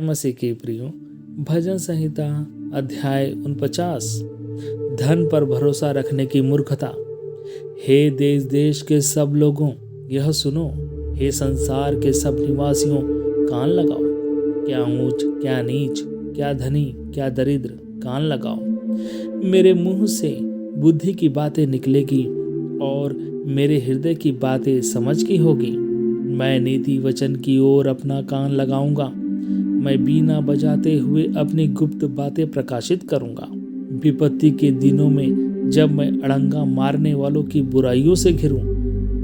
मसीह के प्रियो, भजन संहिता अध्याय 49। धन पर भरोसा रखने की मूर्खता। हे देश देश के सब लोगों, यह सुनो। हे संसार के सब निवासियों, कान लगाओ। क्या ऊंच, क्या नीच, क्या धनी, क्या दरिद्र, कान लगाओ। मेरे मुंह से बुद्धि की बातें निकलेगी और मेरे हृदय की बातें समझ की होगी। मैं नीति वचन की ओर अपना कान लगाऊंगा। मैं बीना बजाते हुए अपनी गुप्त बातें प्रकाशित करूंगा। विपत्ति के दिनों में जब मैं अड़ंगा मारने वालों की बुराइयों से घिरूं,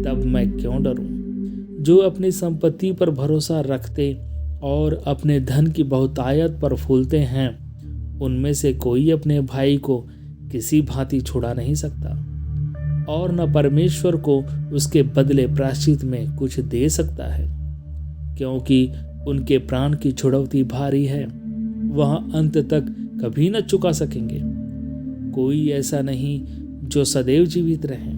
तब मैं क्यों डरूं? जो अपनी संपत्ति पर भरोसा रखते और अपने धन की बहुतायत पर फूलते हैं, उनमें से कोई अपने भाई को किसी भांति छुड़ा नहीं सकता और न परमेश्वर को उसके बदले प्रायश्चित में कुछ दे सकता है, क्योंकि उनके प्राण की छुड़ौती भारी है। वह अंत तक कभी न चुका सकेंगे। कोई ऐसा नहीं जो सदैव जीवित रहे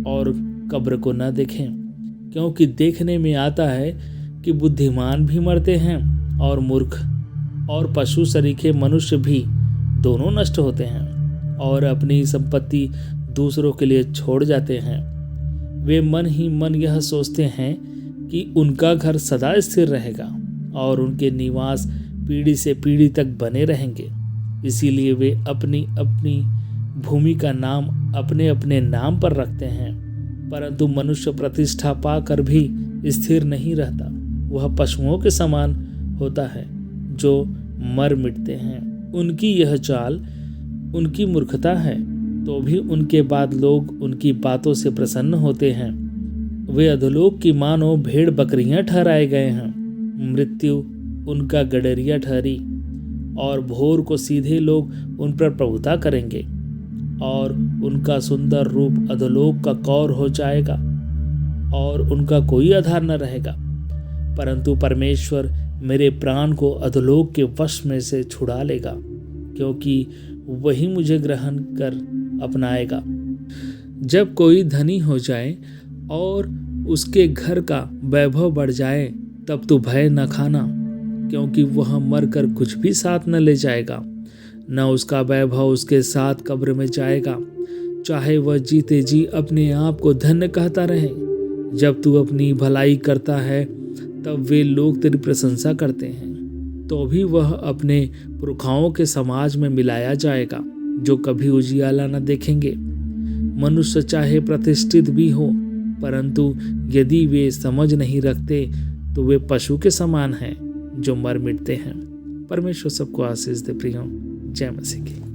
और कब्र को न देखें, क्योंकि देखने में आता है कि बुद्धिमान भी मरते हैं और मूर्ख और पशु सरीखे मनुष्य भी दोनों नष्ट होते हैं और अपनी संपत्ति दूसरों के लिए छोड़ जाते हैं। वे मन ही मन यह सोचते हैं कि उनका घर सदा स्थिर रहेगा और उनके निवास पीढ़ी से पीढ़ी तक बने रहेंगे। इसीलिए वे अपनी अपनी भूमि का नाम अपने अपने नाम पर रखते हैं। परंतु मनुष्य प्रतिष्ठा पाकर भी स्थिर नहीं रहता। वह पशुओं के समान होता है जो मर मिटते हैं। उनकी यह चाल उनकी मूर्खता है, तो भी उनके बाद लोग उनकी बातों से प्रसन्न होते हैं। वे अधोलोक की मानो भेड़ बकरियां ठहराए गए हैं। मृत्यु उनका गडरिया ठहरी और भोर को सीधे लोग उन पर प्रभुता करेंगे और उनका सुंदर रूप अधोलोक का कौर हो जाएगा और उनका कोई आधार न रहेगा। परंतु परमेश्वर मेरे प्राण को अधोलोक के वश में से छुड़ा लेगा, क्योंकि वही मुझे ग्रहण कर अपनाएगा। जब कोई धनी हो जाए और उसके घर का वैभव बढ़ जाए, तब तो भय न खाना, क्योंकि वह मरकर कुछ भी साथ न ले जाएगा। न उसका वैभव उसके साथ कब्र में जाएगा, चाहे वह जीते जी अपने आप को धन्य कहता रहे। जब तू अपनी भलाई करता है, तब वे लोग तेरी प्रशंसा करते हैं, तो भी वह अपने पुरखाओं के समाज में मिलाया जाएगा, जो कभी उजियाला न देखेंगे। मनुष्य चाहे प्रतिष्ठित भी हो, परंतु यदि वे समझ नहीं रखते, तो वे पशु के समान हैं जो मर मिटते हैं। परमेश्वर सबको आशीष दे प्रियो। जय मसीह की।